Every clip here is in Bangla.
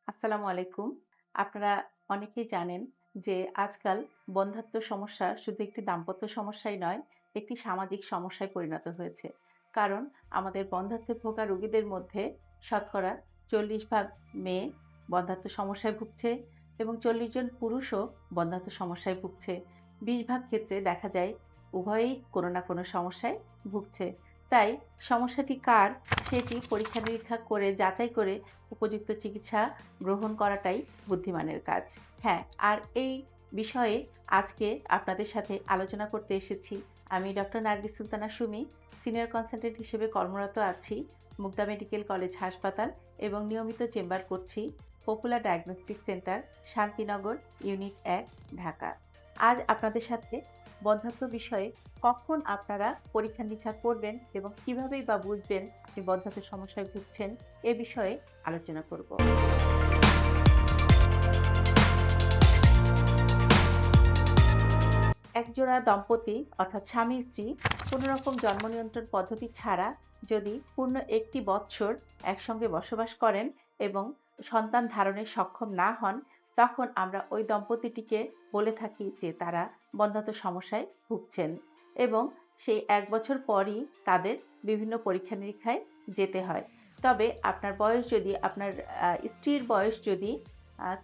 আসসালামু আলাইকুম। আপনারা অনেকেই জানেন যে আজকাল বন্ধ্যাত্ব সমস্যা শুধু একটি দাম্পত্য সমস্যাই নয়, একটি সামাজিক সমস্যায় পরিণত হয়েছে। কারণ আমাদের বন্ধ্যাত্বে ভোগা রোগীদের মধ্যে শতকরা ৪০ ভাগ মেয়ে বন্ধ্যাত্ব সমস্যায় ভুগছে এবং ৪০ জন পুরুষও বন্ধ্যাত্ব সমস্যায় ভুগছে। ২০ ভাগ ক্ষেত্রে দেখা যায় উভয়েই কোনো না কোনো সমস্যায় ভুগছে। তাই সমস্যাটি কার সেটি পরীক্ষা-নিরীক্ষা করে যাচাই করে উপযুক্ত চিকিৎসা গ্রহণ করাটাই বুদ্ধিমানের কাজ। হ্যাঁ, আর এই বিষয়ে আজকে আপনাদের সাথে আলোচনা করতে এসেছি। আমি doctor Nargis Sultana Sumi, senior consultant হিসেবে কর্মরত আছি মুগদা মেডিকেল কলেজ হাসপাতাল এবং নিয়মিত চেম্বার করছি popular diagnostic centre, Shantinagar, unit ১, Dhaka. আজ আপনাদের সাথে বন্ধ্যাত্ব বিষয়ে কখন আপনারা পরীক্ষা-নিরীক্ষা করবেন এবং কিভাবেই বা বুঝবেন আপনি বন্ধ্যাত্ব সমস্যায় ভুগছেন এ বিষয়ে আলোচনা করব। একজোড়া দম্পতি অর্থাৎ স্বামী-স্ত্রী কোনো রকম জন্ম নিয়ন্ত্রণ পদ্ধতি ছাড়া যদি পূর্ণ ১টি বৎসর একসঙ্গে বসবাস করেন এবং সন্তান ধারণে সক্ষম না হন, তখন আমরা ওই দম্পতিটিকে বলে থাকি যে তারা বন্ধ্যাত্ব সমস্যায় ভুগছেন এবং সেই ১ বছর পরই তাদের বিভিন্ন পরীক্ষা-নিরীক্ষায় যেতে হয়। তবে আপনার স্ত্রীর বয়স যদি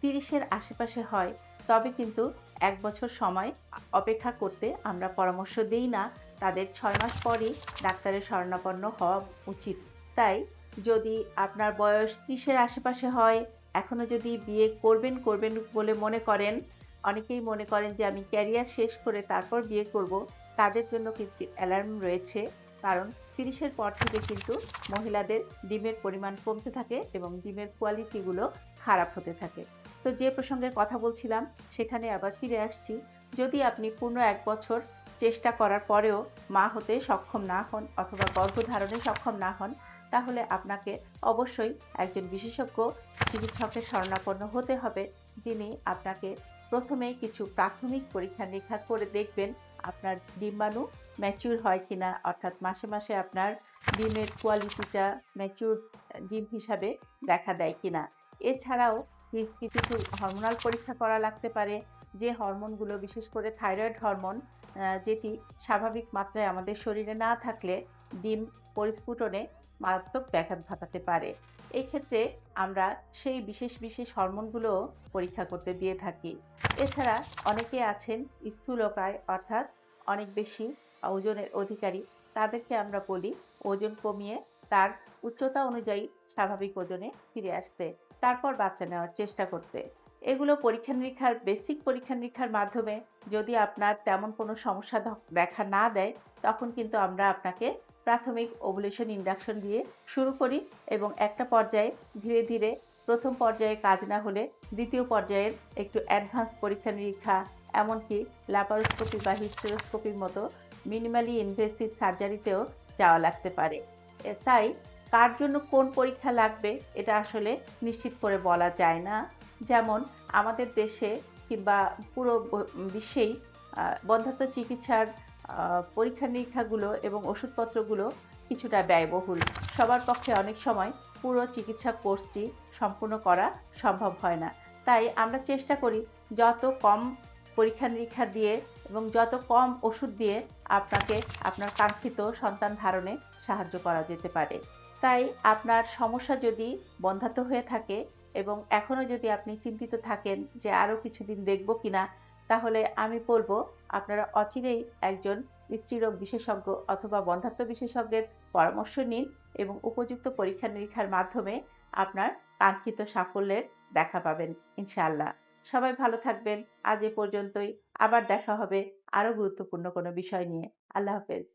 ৩০ এর আশেপাশে হয়, তবে কিন্তু ১ বছর সময় অপেক্ষা করতে আমরা পরামর্শ দেই না। তাদের ৬ মাস পরই ডাক্তারের শরণাপন্ন হওয়া উচিত। তাই যদি আপনার বয়স ৩০ এর আশেপাশে হয়, এখনো যদি বিয়ে করবেন বলে মনে করেন, অনেকেই মনে করেন যে আমি ক্যারিয়ার শেষ করে তারপর বিয়ে করব, তাদের জন্য কিন্তু অ্যালার্ম রয়েছে। কারণ ৩০ এর পর থেকে কিন্তু মহিলাদের ডিমের পরিমাণ কমতে থাকে এবং ডিমের কোয়ালিটিগুলো খারাপ হতে থাকে। তো যে প্রসঙ্গে কথা বলছিলাম সেখানে আবার ফিরে আসছি। যদি আপনি পূর্ণ ১ বছর চেষ্টা করার পরেও মা হতে সক্ষম না হন অথবা গর্ভধারণে সক্ষম না হন, তাহলে আপনাকে অবশ্যই একজন বিশেষজ্ঞ চিকিৎসকের শরণাপন্ন হতে হবে, যিনি আপনাকে প্রথমেই কিছু প্রাথমিক পরীক্ষা-নিরীক্ষা করে দেখবেন আপনার ডিম্বাণু ম্যাচিউর হয় কিনা, অর্থাৎ মাসে, মাসে আপনার ডিমের কোয়ালিটিটা ম্যাচিউরড ডিম হিসাবে দেখা দেয় কিনা। এছাড়াও কিছু হরমোনাল পরীক্ষা করা লাগতে পারে, যে হরমোনগুলো বিশেষ করে থাইরয়েড হরমোন যেটি স্বাভাবিক মাত্রায় আমাদের শরীরে না থাকলে ডিম পরিস্ফুটনে মারাত্মক ব্যাঘাত ঘটাতে পারে। এই ক্ষেত্রে আমরা সেই বিশেষ হরমোনগুলোও পরীক্ষা করতে দিয়ে থাকি। এছাড়া অনেকে আছেন স্থূলকায় অর্থাৎ অনেক বেশি ওজনের অধিকারী, তাদেরকে আমরা বলি ওজন কমিয়ে তার উচ্চতা অনুযায়ী স্বাভাবিক ওজনে ফিরে আসতে, তারপর বাচ্চা নেওয়ার চেষ্টা করতে। এগুলো বেসিক পরীক্ষা-নিরীক্ষার মাধ্যমে যদি আপনার তেমন কোনো সমস্যা দেখা না দেয়, তখন কিন্তু আমরা আপনাকে প্রাথমিক ওভুলেশন ইন্ডাকশন দিয়ে শুরু করি এবং একটা পর্যায়ে ধীরে, ধীরে ১ম পর্যায়ে কাজ না হলে ২য় পর্যায়ের একটু অ্যাডভান্স পরীক্ষা-নিরীক্ষা, এমনকি ল্যাপারোস্কোপি বা হিস্টেরোস্কোপির মতো মিনিমালি ইনভেসিভ সার্জারিতেও যাওয়া লাগতে পারে। তাই কার জন্য কোন পরীক্ষা লাগবে এটা আসলে নিশ্চিত করে বলা যায় না। যেমন আমাদের দেশে কিংবা পুরো বিশ্বেই বন্ধ্যাত্ব চিকিৎসার পরীক্ষা-নিরীক্ষাগুলো এবং ওষুধপত্রগুলো কিছুটা ব্যয়বহুল। সবার পক্ষে অনেক সময় পুরো চিকিৎসা কোর্সটি সম্পূর্ণ করা সম্ভব হয় না। তাই আমরা চেষ্টা করি যত কম পরীক্ষা-নিরীক্ষা দিয়ে এবং যত কম ওষুধ দিয়ে আপনাকে আপনার কাঙ্ক্ষিত সন্তান ধারণে সাহায্য করা যেতে পারে। তাই আপনার সমস্যা যদি বন্ধ্যাত্ব হয়ে থাকে এবং এখনো যদি আপনি চিন্তিত থাকেন যে আরও কিছুদিন দেখব কিনা, তাহলে আমি বলব আপনারা অচিরেই একজন স্ত্রীরোগ বিশেষজ্ঞ অথবা বন্ধ্যাত্ব বিশেষজ্ঞের পরামর্শ নিন এবং উপযুক্ত পরীক্ষা-নিরীক্ষার মাধ্যমে আপনার কাঙ্ক্ষিত সাফল্যের দেখা পাবেন ইনশাআল্লাহ। সবাই ভালো থাকবেন। আজ এ পর্যন্তই। আবার দেখা হবে আরও গুরুত্বপূর্ণ কোনো বিষয় নিয়ে। আল্লাহ হাফেজ।